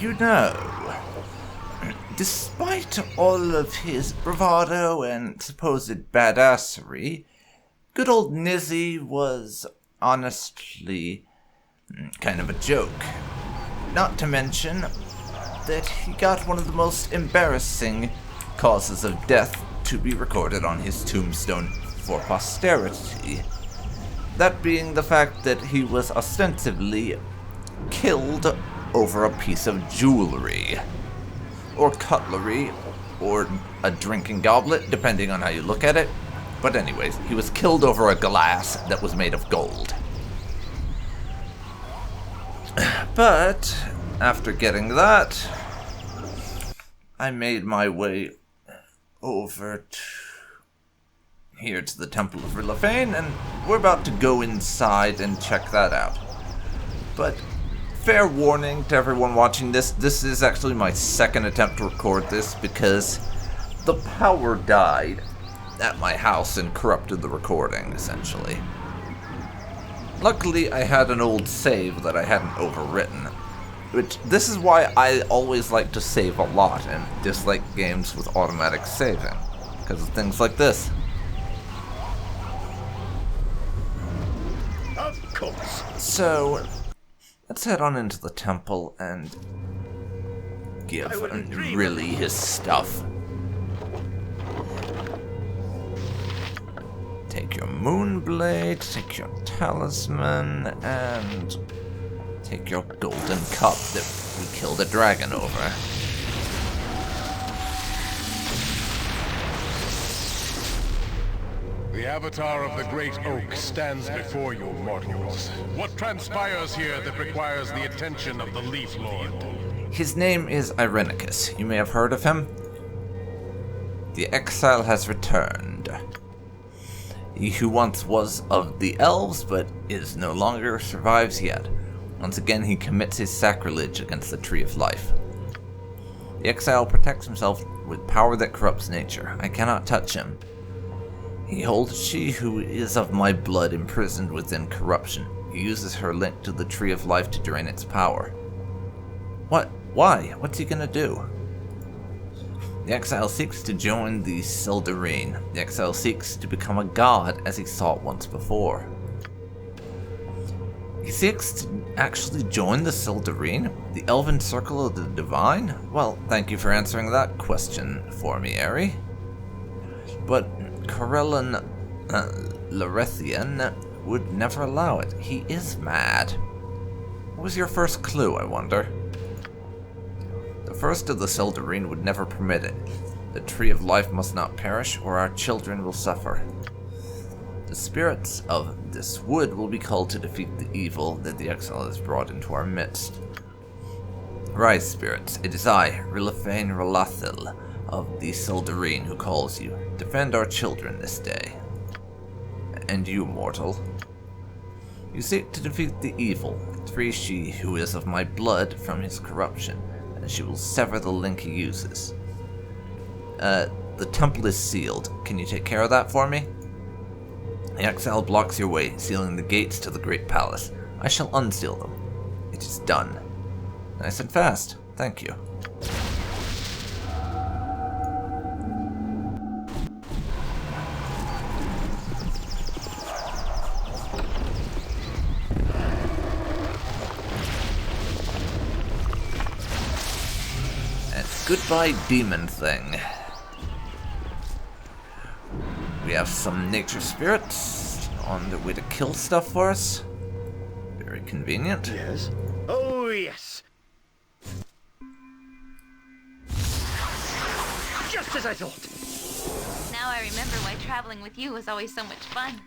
You know, despite all of his bravado and supposed badassery, good old Nizzy was honestly kind of a joke. Not to mention that he got one of the most embarrassing causes of death to be recorded on his tombstone for posterity. That being the fact that he was ostensibly killed over a piece of jewelry, or cutlery, or a drinking goblet, depending on how you look at it. But anyways, he was killed over a glass that was made of gold. But after getting that, I made my way over here to the Temple of Rilafane, and we're about to go inside and check that out. But fair warning to everyone watching this, this is actually my second attempt to record this because the power died at my house and corrupted the recording, essentially. Luckily, I had an old save that I hadn't overwritten, which this is why I always like to save a lot and dislike games with automatic saving, because of things like this. Of course. So, let's head on into the temple and give really his stuff. Take your moonblade, take your talisman, and take your golden cup that we killed a dragon over. The avatar of the Great Oak stands before you, mortals. What transpires here that requires the attention of the Leaf Lord? His name is Irenicus. You may have heard of him. The exile has returned. He who once was of the elves, but is no longer, survives yet. Once again, he commits his sacrilege against the Tree of Life. The exile protects himself with power that corrupts nature. I cannot touch him. He holds she who is of my blood imprisoned within corruption. He uses her link to the Tree of Life to drain its power. What? Why? What's he gonna do? The exile seeks to join the Sildarine. The exile seeks to become a god as he sought once before. He seeks to actually join the Sildarine, the elven circle of the divine? Well, thank you for answering that question for me, Ari. But Corellan Larethian would never allow it. He is mad. What was your first clue, I wonder? The first of the Sildarine would never permit it. The Tree of Life must not perish, or our children will suffer. The spirits of this wood will be called to defeat the evil that the exile has brought into our midst. Rise, spirits. It is I, Rilafane Rolathil, of the Sildarine, who calls you. Defend our children this day. And you, mortal. You seek to defeat the evil. Free she who is of my blood from his corruption, and she will sever the link he uses. The temple is sealed. Can you take care of that for me? The exile blocks your way, sealing the gates to the great palace. I shall unseal them. It is done. Nice and fast. Thank you. Goodbye, demon thing. We have some nature spirits on their way to kill stuff for us. Very convenient. Yes? Oh, yes. Just as I thought. Now I remember why traveling with you was always so much fun.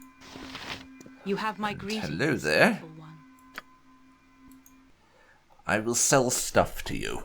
You have my greetings. Hello there. Beautiful one. I will sell stuff to you.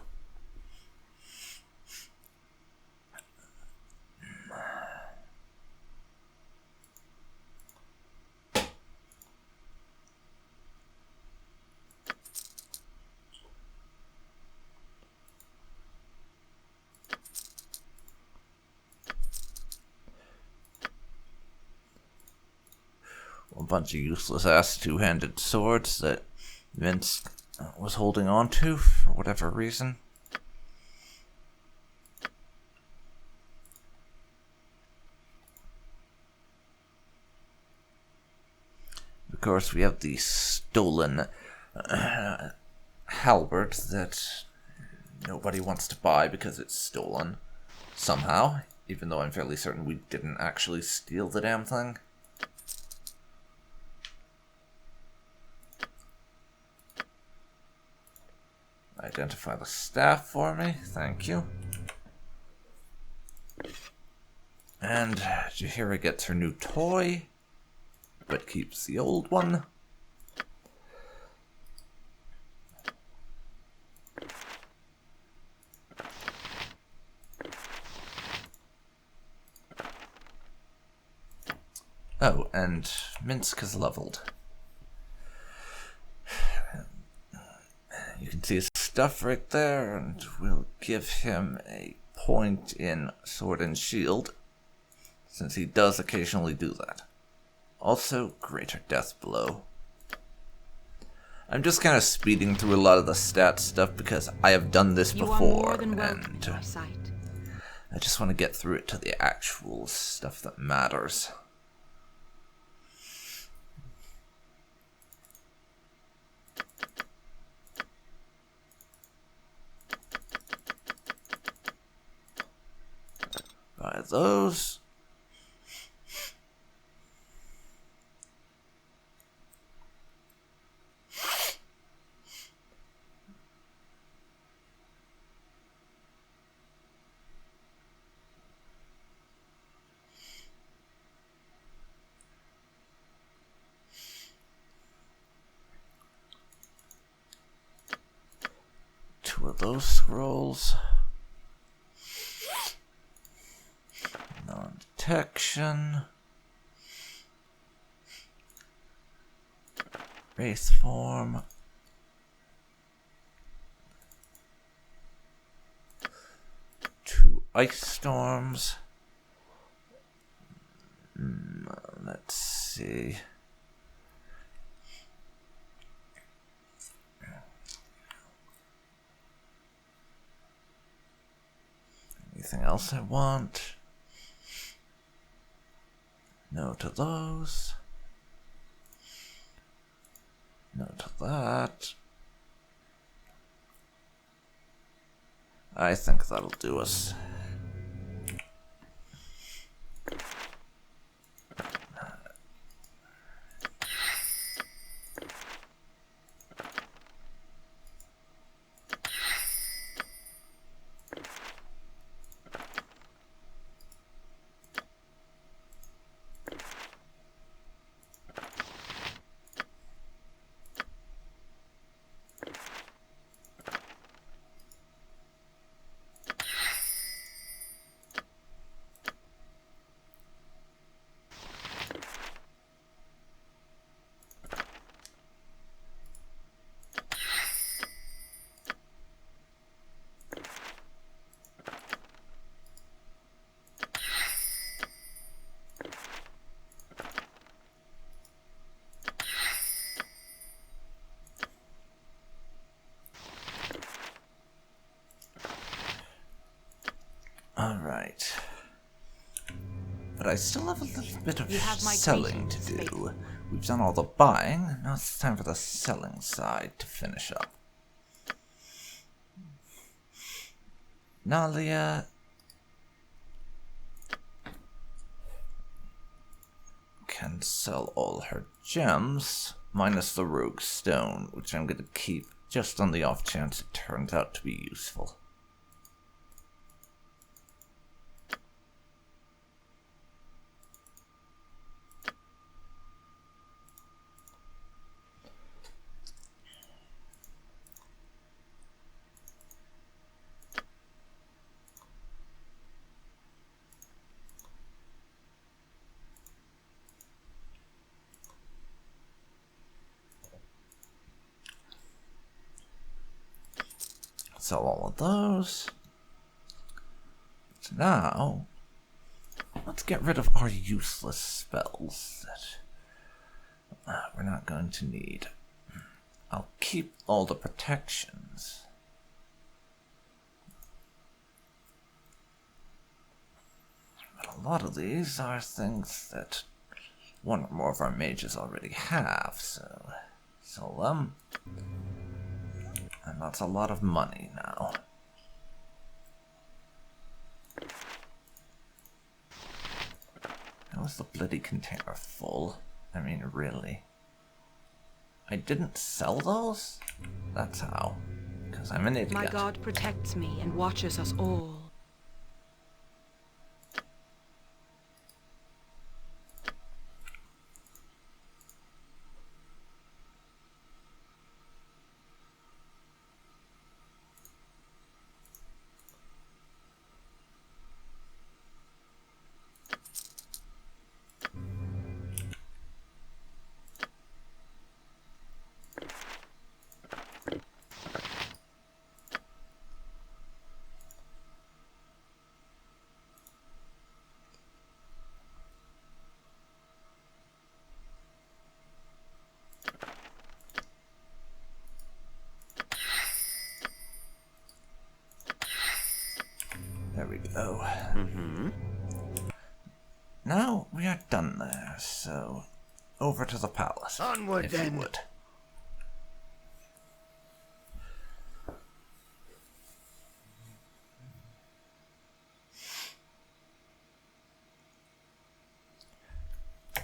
A bunch of useless ass two-handed swords that Vince was holding on to for whatever reason. Of course, we have the stolen halberd that nobody wants to buy because it's stolen somehow, even though I'm fairly certain we didn't actually steal the damn thing. Identify the staff for me, thank you. And Jaheira gets her new toy, but keeps the old one. Oh, and Minsk is leveled. You can see his stuff right there, and we'll give him a point in Sword and Shield, since he does occasionally do that. Also, Greater Death Blow. I'm just kind of speeding through a lot of the stat stuff because I have done this before, and I just want to get through it to the actual stuff that matters. Buy those. Two of those scrolls. Non-detection. Wraith form. Two ice storms. Let's see. Anything else I want? No to those. No to that. I think that'll do us. Alright. But I still have a little bit of selling to do. We've done all the buying, now it's time for the selling side to finish up. Nalia can sell all her gems, minus the rogue stone, which I'm going to keep just on the off chance it turns out to be useful. Sell all of those. So now, let's get rid of our useless spells that we're not going to need. I'll keep all the protections. But a lot of these are things that one or more of our mages already have, so sell them. And that's a lot of money now. How is the bloody container full? I mean, really? I didn't sell those? That's how. Because I'm an idiot. My God protects me and watches us all. There we go. Now we are done there, so over to the palace. Onward if then. You would.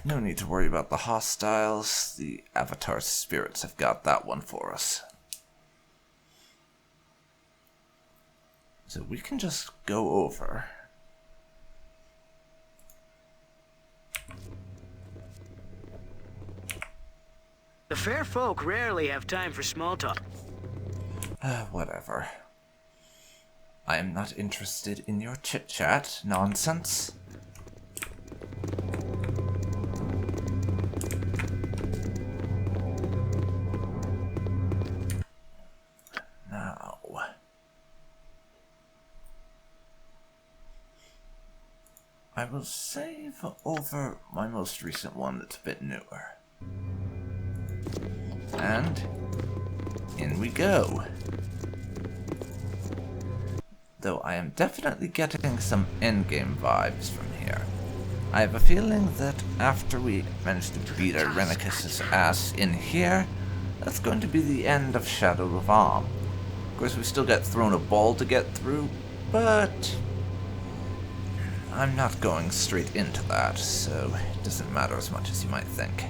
No need to worry about the hostiles. The Avatar spirits have got that one for us. So we can just go over. The fair folk rarely have time for small talk. Whatever. I am not interested in your chit-chat nonsense. Now... I will save over my most recent one that's a bit newer. And in we go. Though I am definitely getting some endgame vibes from here. I have a feeling that after we manage to beat Irenicus' ass in here, that's going to be the end of Shadow of Arm. Of course, we still get thrown a ball to get through, but I'm not going straight into that, so it doesn't matter as much as you might think.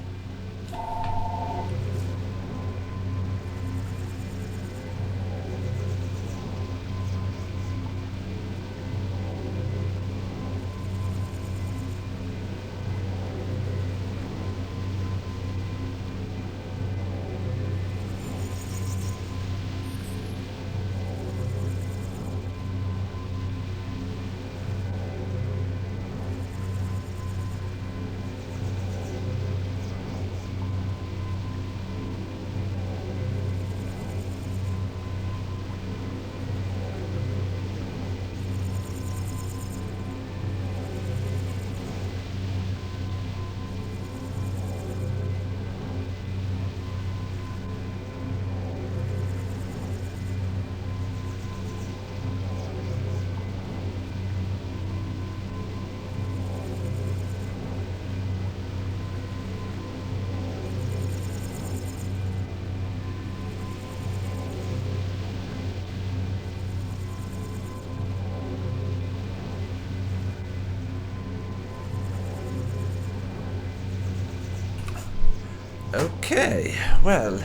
Okay, well,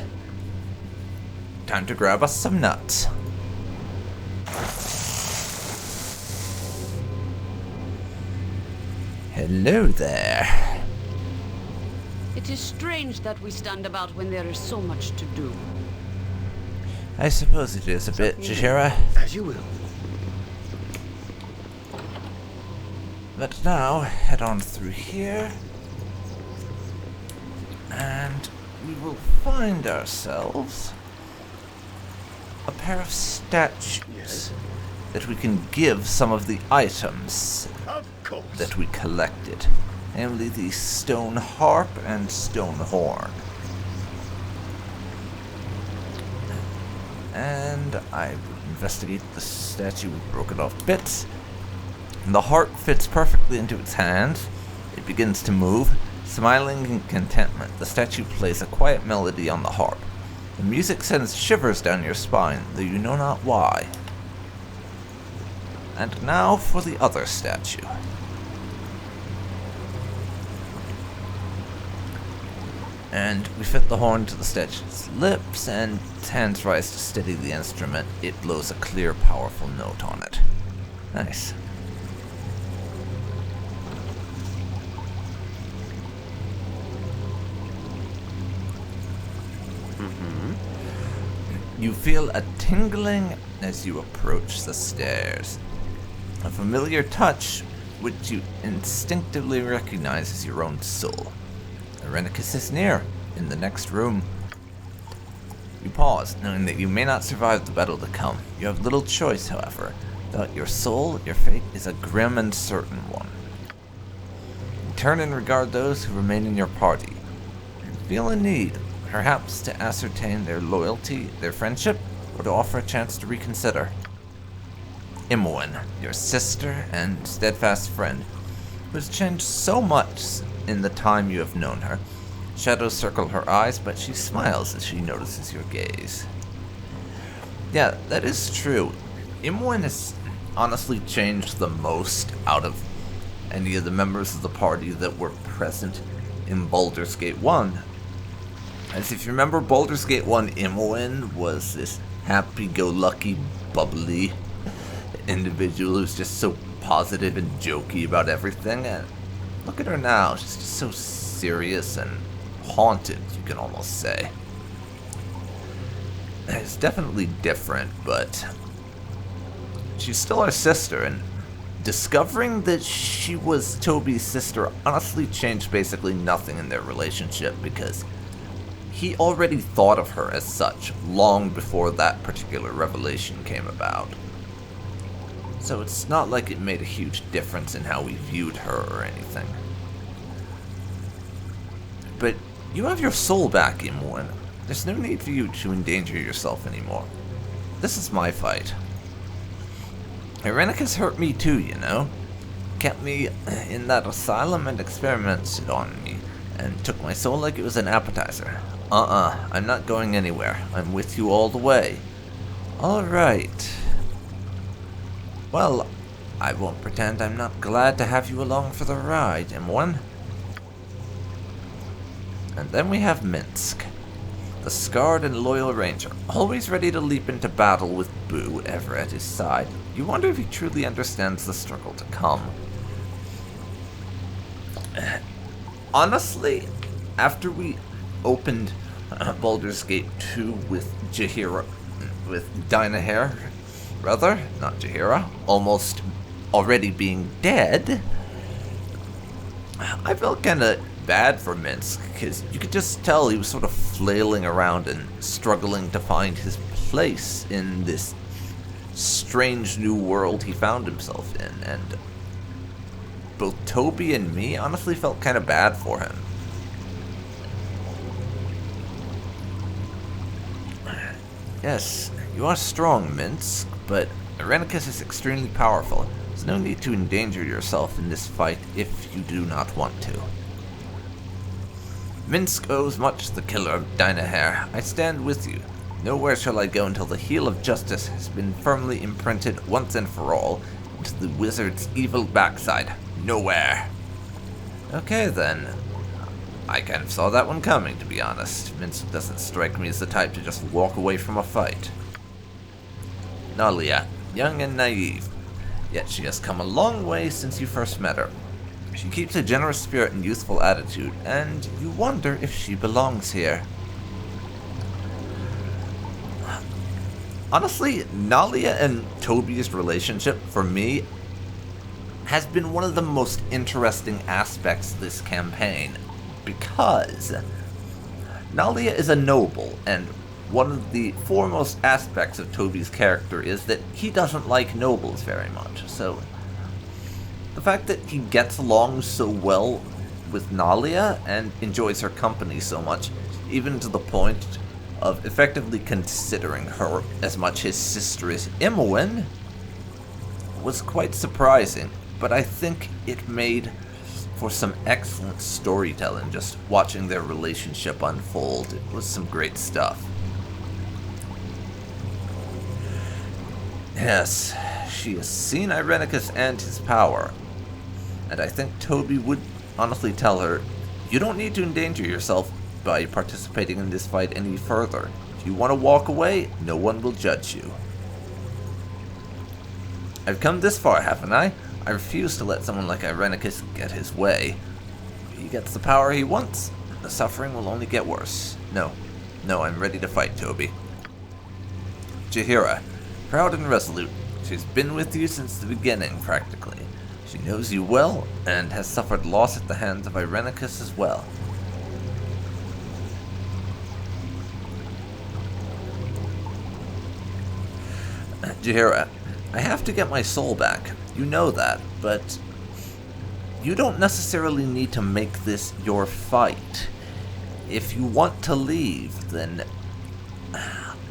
time to grab us some nuts. Hello there. It is strange that we stand about when there is so much to do. I suppose it is a bit, Jashira. As you will. But now, head on through here. And we will find ourselves a pair of statues that we can give some of the items Of course. that we collected, namely the stone harp and stone horn. And I would investigate the statue with broken off bits. The heart fits perfectly into its hand. It begins to move. Smiling in contentment, the statue plays a quiet melody on the harp. The music sends shivers down your spine, though you know not why. And now for the other statue. And we fit the horn to the statue's lips, and hands rise to steady the instrument. It blows a clear, powerful note on it. Nice. You feel a tingling as you approach the stairs. A familiar touch which you instinctively recognize as your own soul. Irenicus is near, in the next room. You pause, knowing that you may not survive the battle to come. You have little choice, however. Without your soul, your fate is a grim and certain one. You turn and regard those who remain in your party. You feel a need, perhaps to ascertain their loyalty, their friendship, or to offer a chance to reconsider. Imoen, your sister and steadfast friend, who has changed so much in the time you have known her. Shadows circle her eyes, but she smiles as she notices your gaze. Yeah, that is true. Imoen has honestly changed the most out of any of the members of the party that were present in Baldur's Gate 1. As if you remember, Baldur's Gate 1, Imoen was this happy-go-lucky, bubbly individual who's just so positive and jokey about everything. And look at her now, she's just so serious and haunted, you can almost say. It's definitely different, but she's still our sister, and discovering that she was Toby's sister honestly changed basically nothing in their relationship, because he already thought of her as such long before that particular revelation came about. So it's not like it made a huge difference in how we viewed her or anything. But you have your soul back, Imoen. There's no need for you to endanger yourself anymore. This is my fight. Irenicus hurt me too, you know. Kept me in that asylum and experimented on me, and took my soul like it was an appetizer. I'm not going anywhere. I'm with you all the way. Alright. Well, I won't pretend I'm not glad to have you along for the ride, Imoen. And then we have Minsk, the scarred and loyal ranger, always ready to leap into battle with Boo ever at his side. You wonder if he truly understands the struggle to come. Honestly, after we opened Baldur's Gate 2 with Dynahair, not Jahira, almost already being dead, I felt kind of bad for Minsk, because you could just tell he was sort of flailing around and struggling to find his place in this strange new world he found himself in, and both Toby and me honestly felt kind of bad for him. Yes, you are strong, Minsk, but Irenicus is extremely powerful. There's no need to endanger yourself in this fight if you do not want to. Minsk owes much to the killer of Dynahair. I stand with you. Nowhere shall I go until the heel of justice has been firmly imprinted once and for all into the wizard's evil backside. Nowhere. Okay then. I kind of saw that one coming, to be honest. Minsk doesn't strike me as the type to just walk away from a fight. Nalia, young and naive, yet she has come a long way since you first met her. She keeps a generous spirit and youthful attitude, and you wonder if she belongs here. Honestly, Nalia and Toby's relationship, for me, has been one of the most interesting aspects of this campaign, because Nalia is a noble, and one of the foremost aspects of Toby's character is that he doesn't like nobles very much, so the fact that he gets along so well with Nalia and enjoys her company so much, even to the point of effectively considering her as much his sister as Imoen was quite surprising, but I think it made for some excellent storytelling. Just watching their relationship unfold, it was some great stuff. Yes, she has seen Irenicus and his power, and I think Toby would honestly tell her, you don't need to endanger yourself by participating in this fight any further. If you want to walk away, no one will judge you. I've come this far, haven't I? I refuse to let someone like Irenicus get his way. If he gets the power he wants, the suffering will only get worse. No, I'm ready to fight, Toby. Jaheira, proud and resolute, she's been with you since the beginning, practically. She knows you well, and has suffered loss at the hands of Irenicus as well. Jaheira, I have to get my soul back. You know that, but you don't necessarily need to make this your fight. If you want to leave, then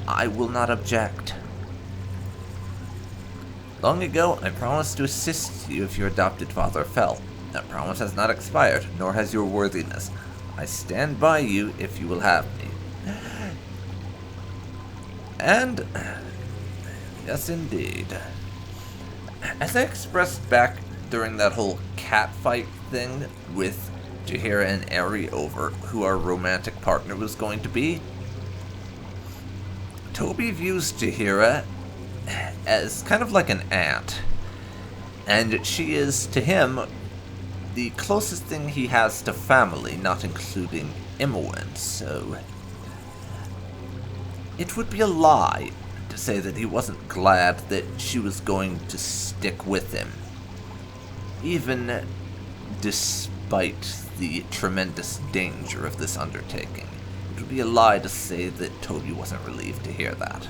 I will not object. Long ago, I promised to assist you if your adopted father fell. That promise has not expired, nor has your worthiness. I stand by you if you will have me. And yes, indeed. As I expressed back during that whole cat fight thing with Jaheira and Eri over who our romantic partner was going to be, Toby views Jaheira as kind of like an aunt, and she is, to him, the closest thing he has to family, not including Imoen, so it would be a lie to say that he wasn't glad that she was going to stick with him, even despite the tremendous danger of this undertaking. It would be a lie to say that Toby wasn't relieved to hear that.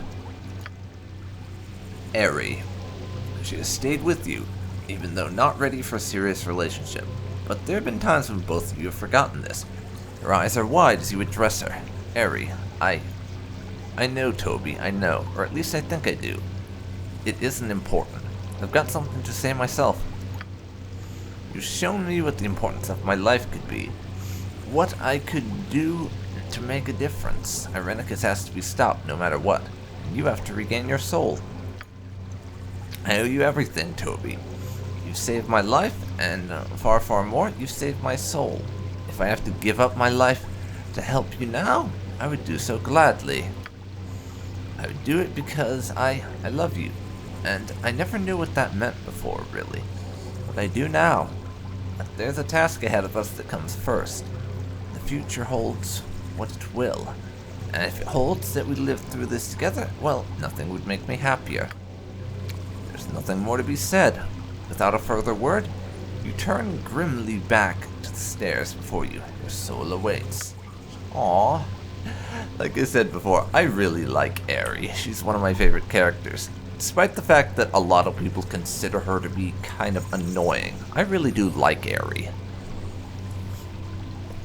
Eri, she has stayed with you, even though not ready for a serious relationship, but there have been times when both of you have forgotten this. Your eyes are wide as you address her. Eri, I know, Toby, I know, or at least I think I do. It isn't important. I've got something to say myself. You've shown me what the importance of my life could be, what I could do to make a difference. Irenicus has to be stopped no matter what, and you have to regain your soul. I owe you everything, Toby. You've saved my life, and far, far more, you've saved my soul. If I have to give up my life to help you now, I would do so gladly. I would do it because I love you, and I never knew what that meant before, really. But I do now. But there's a task ahead of us that comes first. The future holds what it will, and if it holds that we live through this together, well, nothing would make me happier. There's nothing more to be said. Without a further word, you turn grimly back to the stairs before you. Your soul awaits. Aww. Like I said before, I really like Eri. She's one of my favorite characters. Despite the fact that a lot of people consider her to be kind of annoying, I really do like Eri.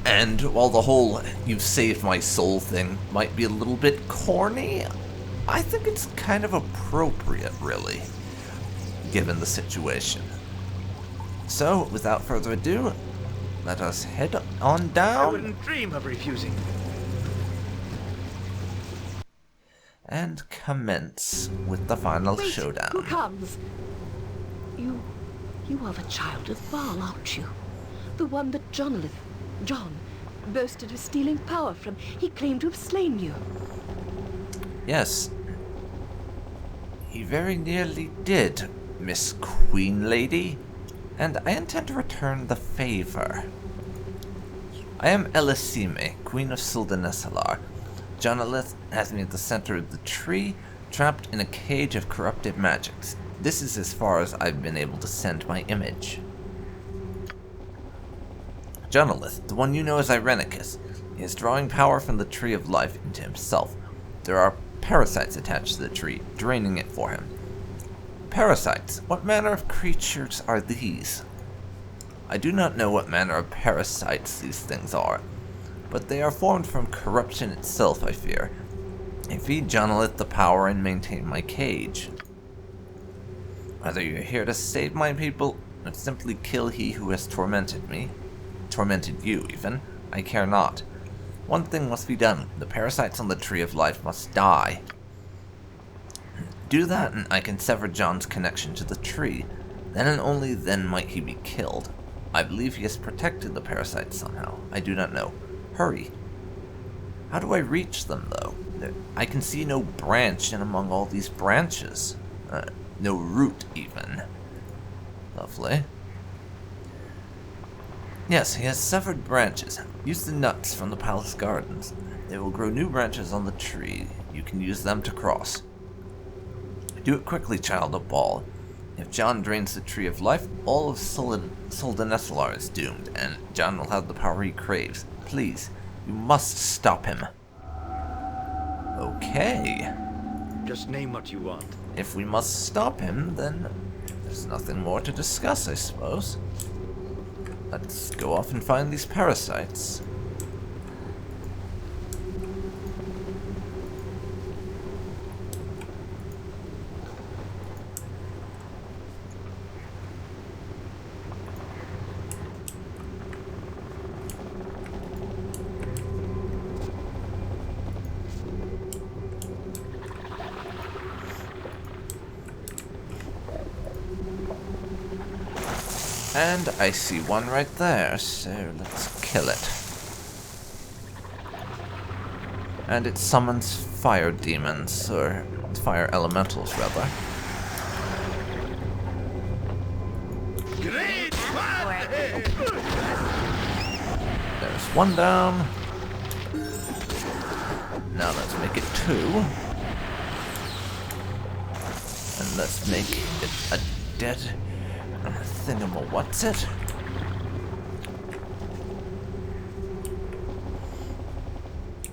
And while the whole "you've saved my soul" thing might be a little bit corny, I think it's kind of appropriate, really, given the situation. So, without further ado, let us head on I down wouldn't dream of refusing. and commence with the final Wait, showdown. who comes? You are the child of Baal, aren't you? The one that John boasted of stealing power from. He claimed to have slain you. Yes, he very nearly did, Miss Queen Lady, and I intend to return the favor. I am Elisime, Queen of Sildanesalar. Jonalith has me at the center of the tree, trapped in a cage of corrupted magics. This is as far as I've been able to send my image. Jonalith, the one you know as Irenicus, is drawing power from the Tree of Life into himself. There are parasites attached to the tree, draining it for him. Parasites? What manner of creatures are these? I do not know what manner of parasites these things are, but they are formed from corruption itself, I fear. I feed Jonolith the power and maintain my cage. Whether you're here to save my people, or simply kill he who has tormented me, tormented you even, I care not. One thing must be done. The parasites on the Tree of Life must die. Do that and I can sever John's connection to the tree. Then and only then might he be killed. I believe he has protected the parasites somehow. I do not know. Hurry. How do I reach them, though? I can see no branch in among all these branches. No root, even. Lovely. Yes, he has severed branches. Use the nuts from the palace gardens. They will grow new branches on the tree. You can use them to cross. Do it quickly, child of Ball. If John drains the Tree of Life, all of Soldaneslar is doomed, and John will have the power he craves. Please, you must stop him. Okay. Just name what you want. If we must stop him, then there's nothing more to discuss, I suppose. Let's go off and find these parasites. And I see one right there, so let's kill it. And it summons fire demons, or fire elementals, rather. Great! There's one down. Now let's make it 2. And let's make it a dead what's it?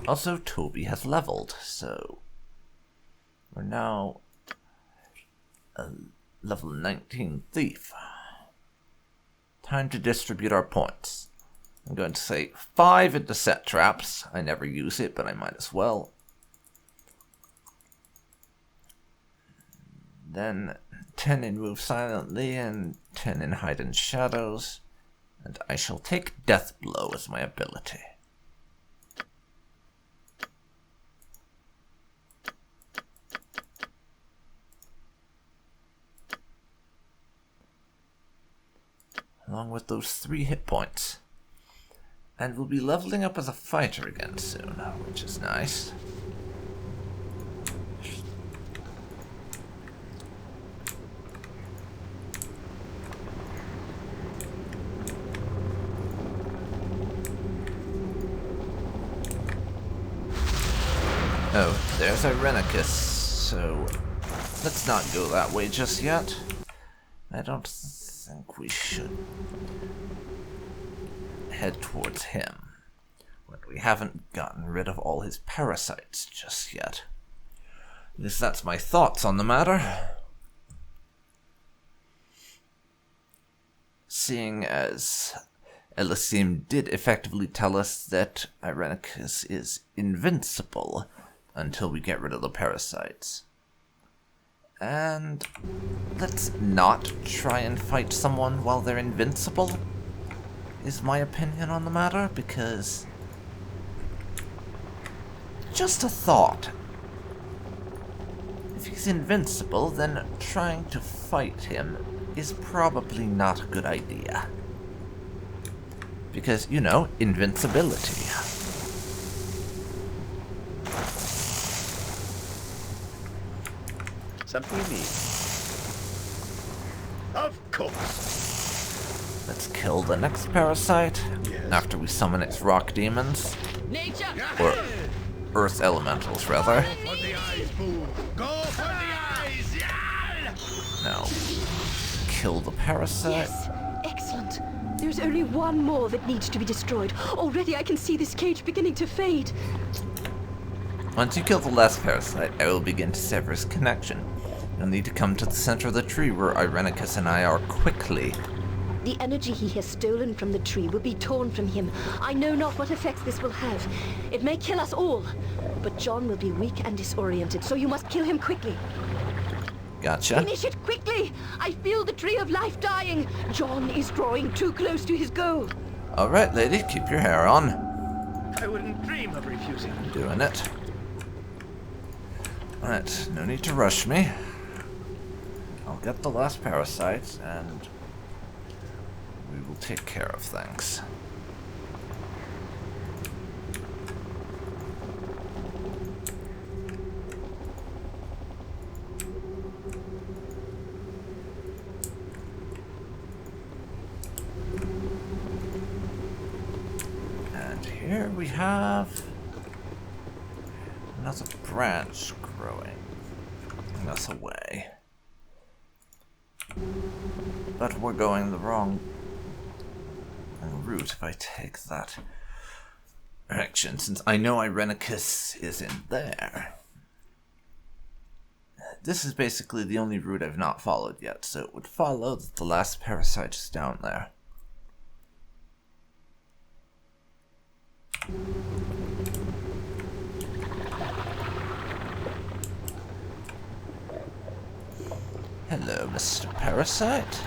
Also, Toby has leveled, so we're now a level 19 thief. Time to distribute our points. I'm going to say 5 into set traps. I never use it, but I might as well. Then 10 in move silently and 10 in hide in shadows, and I shall take death blow as my ability. Along with those 3 hit points. And we'll be leveling up as a fighter again soon, which is nice. Oh, there's Irenicus, so let's not go that way just yet. I don't think we should head towards him when we haven't gotten rid of all his parasites just yet. At least that's my thoughts on the matter. Seeing as Elysim did effectively tell us that Irenicus is invincible until we get rid of the parasites. And let's not try and fight someone while they're invincible, is my opinion on the matter, because just a thought. If he's invincible, then trying to fight him is probably not a good idea. Because, you know, invincibility. Something you need. Of course. Let's kill the next parasite after we summon its rock demons. Or earth elementals, rather. Go for the eyes, Boo! Go for the eyes! Yeah! Now, kill the parasite. Yes, excellent. There's only one more that needs to be destroyed. Already I can see this cage beginning to fade. Once you kill the last parasite, I will begin to sever his connection. You'll need to come to the center of the tree where Irenicus and I are quickly. The energy he has stolen from the tree will be torn from him. I know not what effects this will have. It may kill us all, But John will be weak and disoriented, so you must kill him quickly. Gotcha. Finish it quickly! I feel the tree of life dying. John is drawing too close to his goal. Alright, lady, keep your hair on. I wouldn't dream of refusing. Doing it. Alright, no need to rush me. I'll get the last parasite, and we will take care of things. Here we have another branch growing us away. But we're going the wrong route if I take that direction, since I know Irenicus is in there. This is basically the only route I've not followed yet, so it would follow that the last parasite is down there. Hello, Mr. Parasite.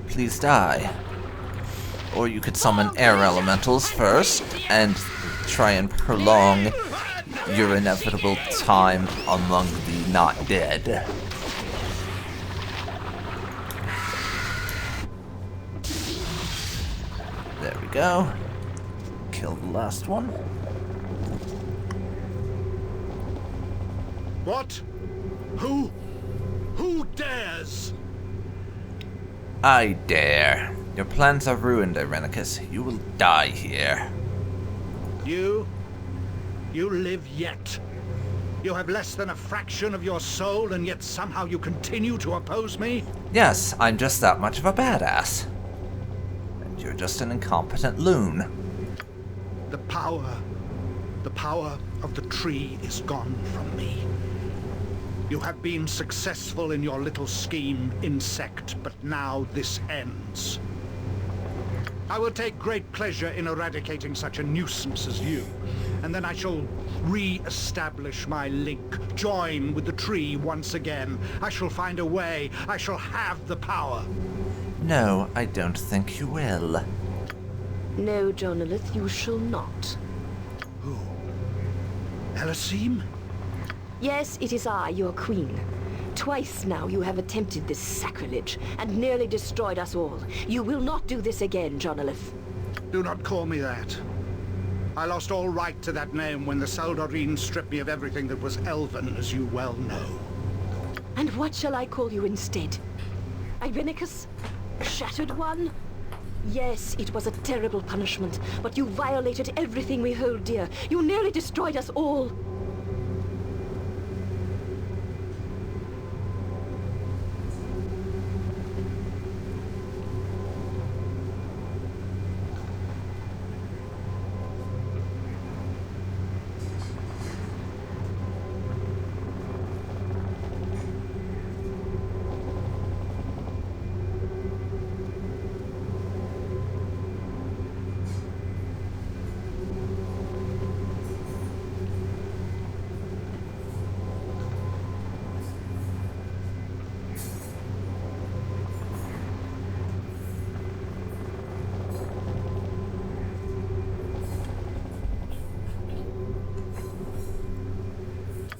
Please die. Or you could summon air elementals first and try and prolong your inevitable time among the not dead. There we go. Kill the last one. What? Who dares? I dare. Your plans are ruined, Irenicus. You will die here. You live yet. You have less than a fraction of your soul, and yet somehow you continue to oppose me? Yes, I'm just that much of a badass. And you're just an incompetent loon. The power of the tree is gone from me. You have been successful in your little scheme, insect, but now this ends. I will take great pleasure in eradicating such a nuisance as you, and then I shall re-establish my link, join with the tree once again. I shall find a way. I shall have the power. No, I don't think you will. No, Jonalith, you shall not. Who? Elasim? Yes, it is I, your queen. Twice now you have attempted this sacrilege, and nearly destroyed us all. You will not do this again, Jonalith. Do not call me that. I lost all right to that name when the Saldarine stripped me of everything that was elven, as you well know. And what shall I call you instead? Irenicus? Shattered One? Yes, it was a terrible punishment, but you violated everything we hold dear. You nearly destroyed us all.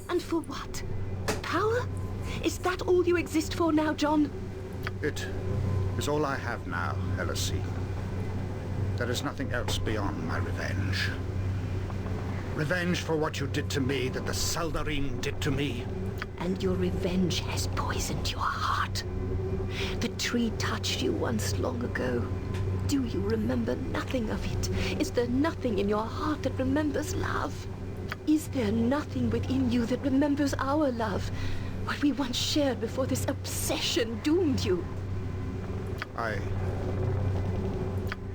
And for what? Power? Is that all you exist for now, John? It is all I have now, Elasim. There is nothing else beyond my revenge. Revenge for what you did to me, that the Saldarine did to me. And your revenge has poisoned your heart. The tree touched you once long ago. Do you remember nothing of it? Is there nothing in your heart that remembers love? Is there nothing within you that remembers our love? What we once shared before this obsession doomed you?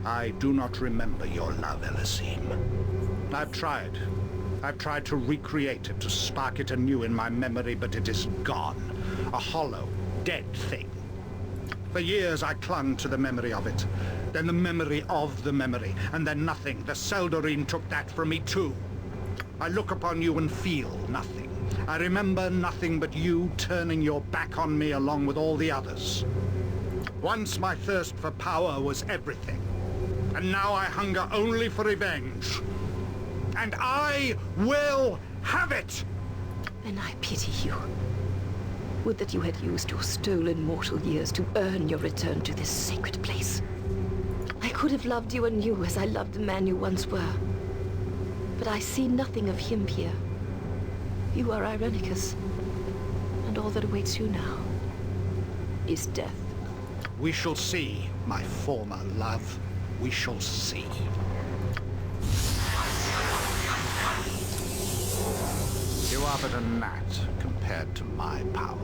I do not remember your love, Elasim. I've tried to recreate it, to spark it anew in my memory, but it is gone. A hollow, dead thing. For years I clung to the memory of it. Then the memory of the memory. And then nothing. The Seldarine took that from me too. I look upon you and feel nothing. I remember nothing but you turning your back on me along with all the others. Once my thirst for power was everything. And now I hunger only for revenge. And I will have it! And I pity you. Would that you had used your stolen mortal years to earn your return to this sacred place. I could have loved you anew as I loved the man you once were. But I see nothing of him here. You are Irenicus, and all that awaits you now is death. We shall see, my former love. We shall see. You are but a gnat compared to my power.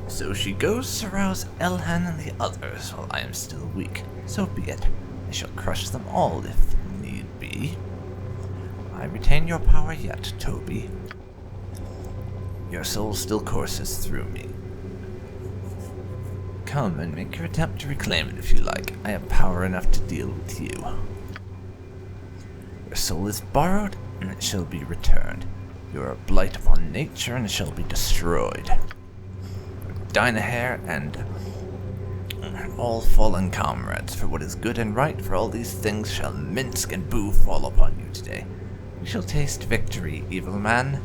So she goes to rouse Elhan and the others while I am still weak. So be it. I shall crush them all if need be. I retain your power yet, Toby. Your soul still courses through me. Come and make your attempt to reclaim it if you like. I have power enough to deal with you. Your soul is borrowed, and it shall be returned. You are a blight upon nature, and it shall be destroyed. Dynahair and all fallen comrades, for what is good and right, for all these things shall Minsk and Boo fall upon you today. You shall taste victory, evil man.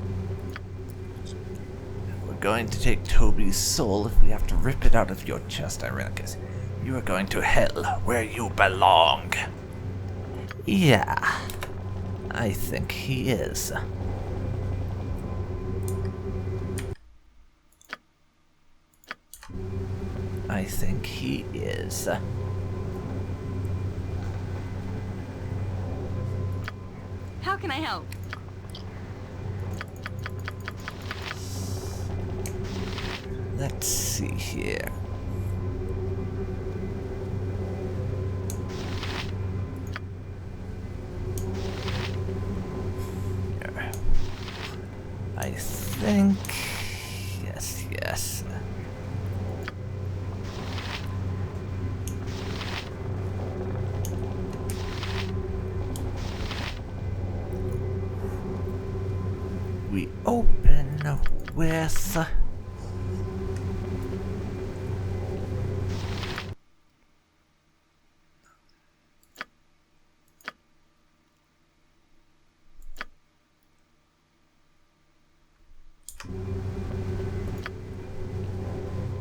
We're going to take Toby's soul if we have to rip it out of your chest, Irenicus. You are going to hell, where you belong. Yeah, I think he is. I think he is. How can I help? Let's see here. I think... Yes. We open with...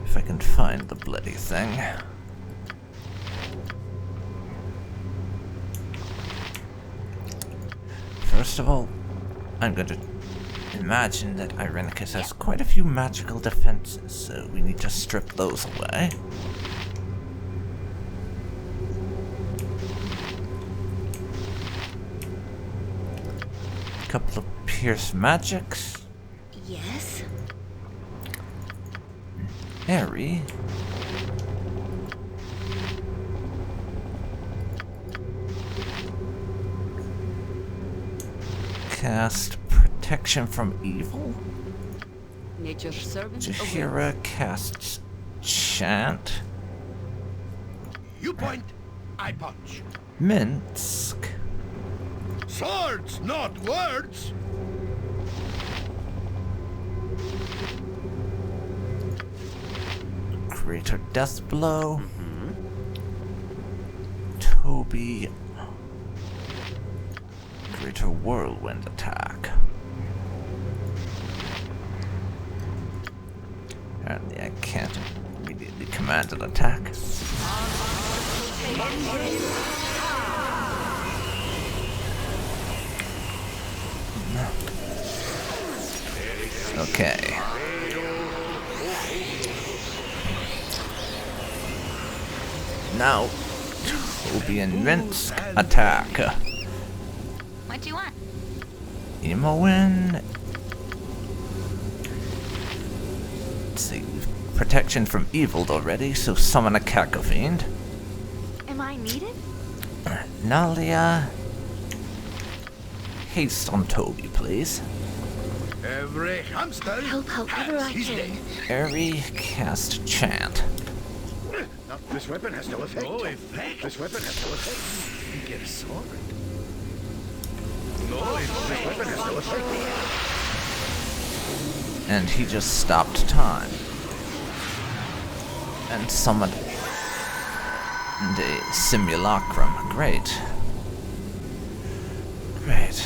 If I can find the bloody thing. First of all, I'm going to imagine that Irenicus has quite a few magical defenses, so we need to strip those away. A couple of pierce magics. Yes? Airy. Cast protection from evil. Nature's servant. Jahira casts chant. You point, I punch. Minsk. Swords, not words! Greater death blow. Toby. Greater whirlwind attack. Apparently I can't immediately command an attack. Okay. Now, Toby and Minsk attack. What do you want? Emoin. Let's see. Protection from evil already, so summon a Cacofiend. Am I needed? Nalia. haste on Toby, please. Every hamster Help however I can. Airy cast chant. Now, this weapon has no effect. No effect. This weapon has no effect. Get a sword. This weapon has no effect. And he just stopped time. And summoned a simulacrum. Great. Great.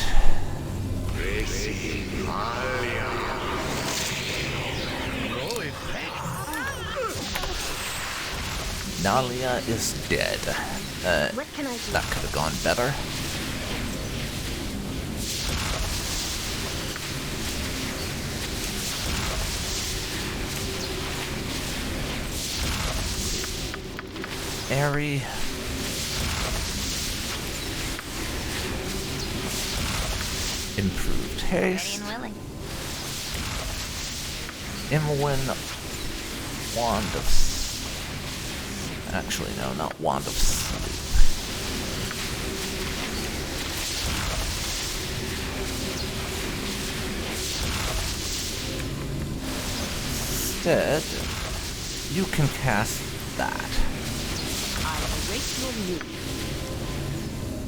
Nalia is dead. What can I do? That could have gone better. Airy. Improved Ready haste. and willing. Imwin. Wand of... Actually, no, not Wand of Sleep. Instead, you can cast that. I await your news.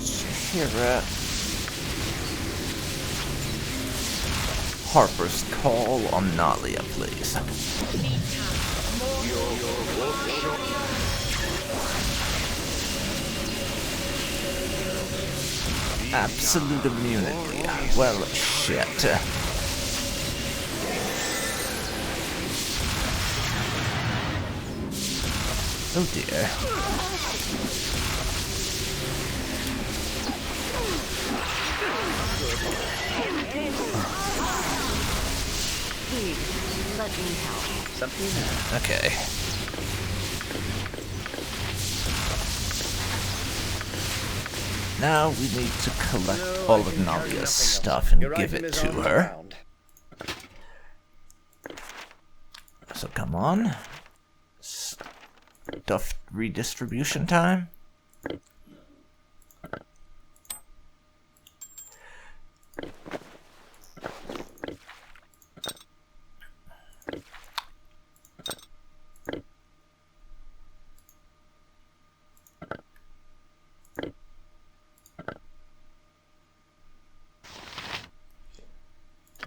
Shahira. Harper's Call on Nalia, please. Absolute immunity. Well, shit. Oh dear. Please, let me help. Okay. Now we need to collect all of Nalia's stuff and give it to her. So come on. Stuff redistribution time.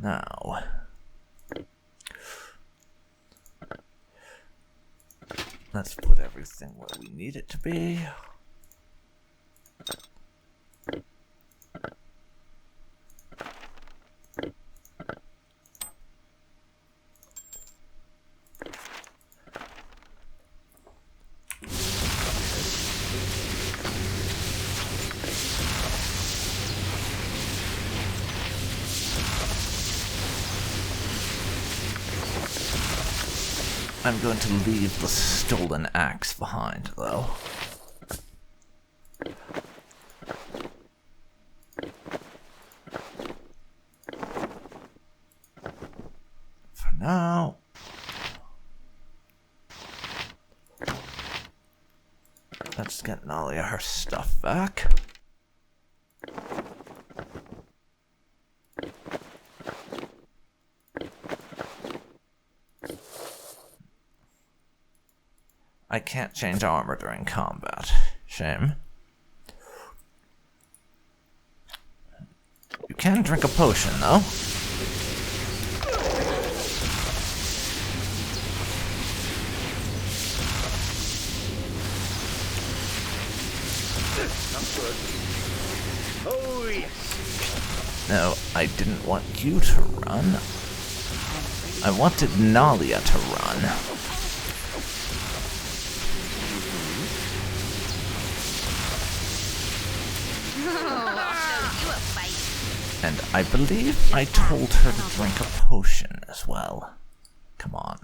Now, let's put everything where we need it to be. I'm going to leave the stolen axe behind, though. For now. Let's get Nalia her stuff back. I can't change armor during combat. Shame. You can drink a potion, though. Oh, yes. No, I didn't want you to run. I wanted Nalia to run. And I believe I told her to drink a potion as well. Come on.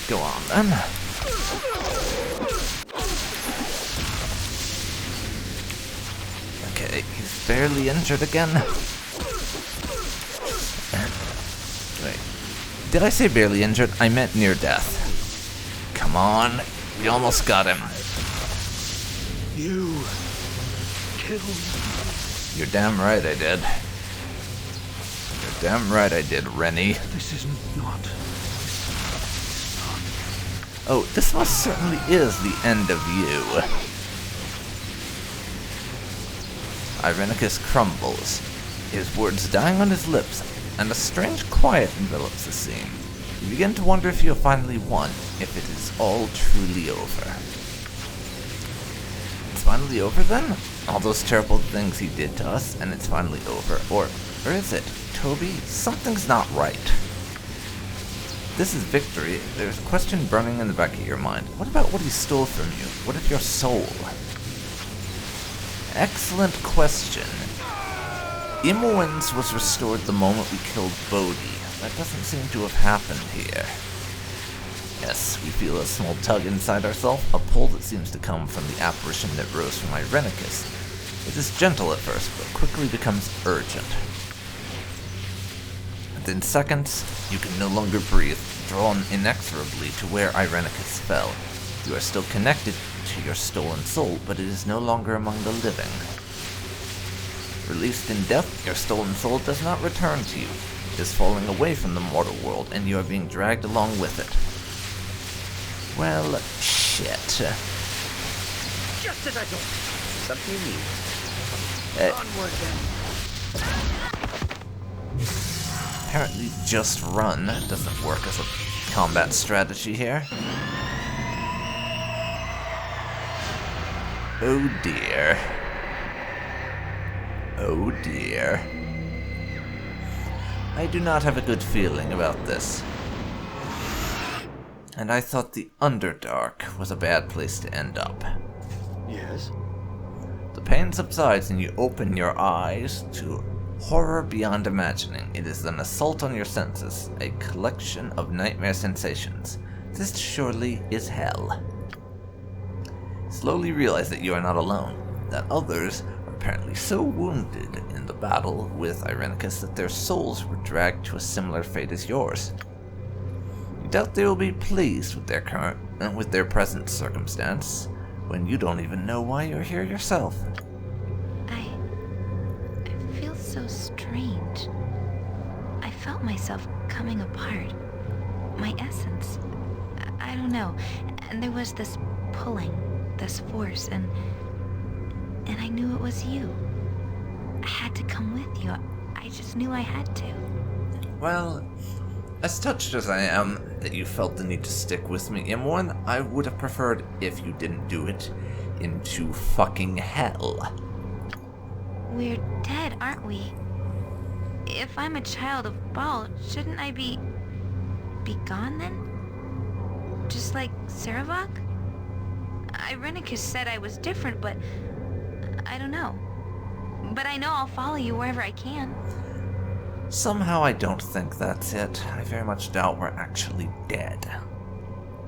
Go on then. Okay, he's barely injured again. Wait, did I say barely injured? I meant near death. Come on, we almost got him. You kill me. You're damn right I did. You're damn right I did, Rennie. This is not. Oh, this most certainly is the end of you. Irenicus crumbles, his words dying on his lips, and a strange quiet envelops the scene. You begin to wonder if you have finally won, if it is all truly over. It's finally over then? All those terrible things he did to us, and it's finally over. Or is it? Toby, something's not right. This is victory. There's a question burning in the back of your mind. What about what he stole from you? What of your soul? Excellent question. Imoens was restored the moment we killed Bodhi. That doesn't seem to have happened here. Yes, we feel a small tug inside ourselves, a pull that seems to come from the apparition that rose from Irenicus. It is gentle at first, but quickly becomes urgent. Within seconds, you can no longer breathe, drawn inexorably to where Irenicus fell. You are still connected to your stolen soul, but it is no longer among the living. Released in death, your stolen soul does not return to you. It is falling away from the mortal world, and you are being dragged along with it. Well, shit. Just as I thought. Something you need. Onward then. Apparently just run doesn't work as a combat strategy here. Oh dear. Oh dear. I do not have a good feeling about this. And I thought the Underdark was a bad place to end up. Yes? The pain subsides and you open your eyes to horror beyond imagining. It is an assault on your senses, a collection of nightmare sensations. This surely is hell. Slowly realize that you are not alone, that others are apparently so wounded in the battle with Irenicus that their souls were dragged to a similar fate as yours. You doubt they will be pleased with their current and with their present circumstance, when you don't even know why you're here yourself. I feel so strange. I felt myself coming apart. My essence. I don't know. And there was this pulling, this force, and I knew it was you. I had to come with you. I just knew I had to. Well, as touched as I am that you felt the need to stick with me, Imorn, I would have preferred if you didn't do it into fucking hell. We're dead, aren't we? If I'm a child of Baal, shouldn't I be gone then? Just like Saravok? Irenicus said I was different, but I don't know. But I know I'll follow you wherever I can. Somehow I don't think that's it. I very much doubt we're actually dead.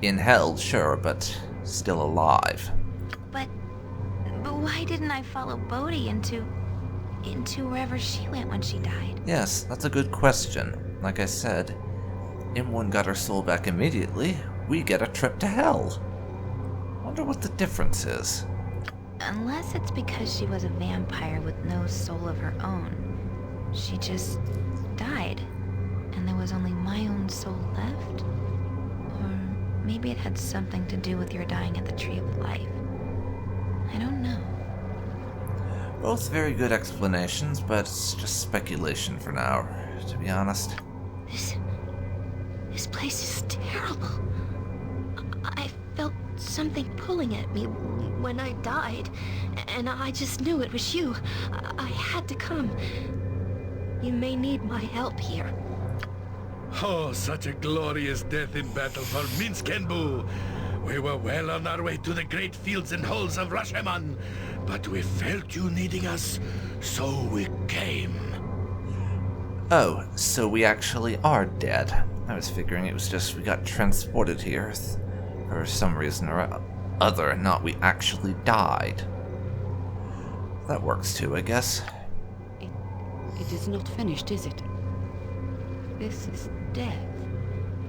In hell, sure, but still alive. But why didn't I follow Bodhi into wherever she went when she died? Yes, that's a good question. Like I said, Imwon got her soul back immediately. We get a trip to hell. Wonder what the difference is. Unless it's because she was a vampire with no soul of her own. She just died, and there was only my own soul left? Or maybe it had something to do with your dying at the Tree of Life. I don't know. Both very good explanations, but it's just speculation for now, to be honest. This place is terrible. I felt something pulling at me when I died, and I just knew it was you. I had to come. You may need my help here. Oh, such a glorious death in battle for Minskenbu! We were well on our way to the great fields and halls of Rashomon, but we felt you needing us, so we came. Oh, so we actually are dead. I was figuring it was just we got transported here for some reason or other, not we actually died. That works too, I guess. It is not finished, is it? This is death,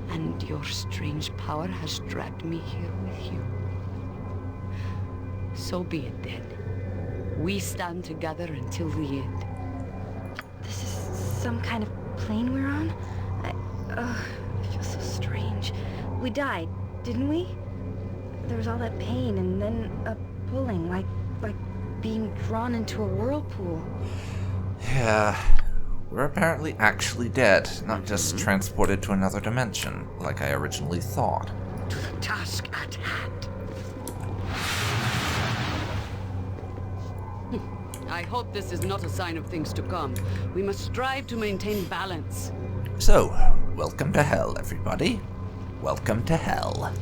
and your strange power has dragged me here with you. So be it then. We stand together until the end. This is some kind of plane we're on? I feel so strange. We died, didn't we? There was all that pain and then a pulling, like being drawn into a whirlpool. Yeah, we're apparently actually dead, not just transported to another dimension, like I originally thought. To the task at hand. I hope this is not a sign of things to come. We must strive to maintain balance. So, welcome to hell, everybody. Welcome to hell.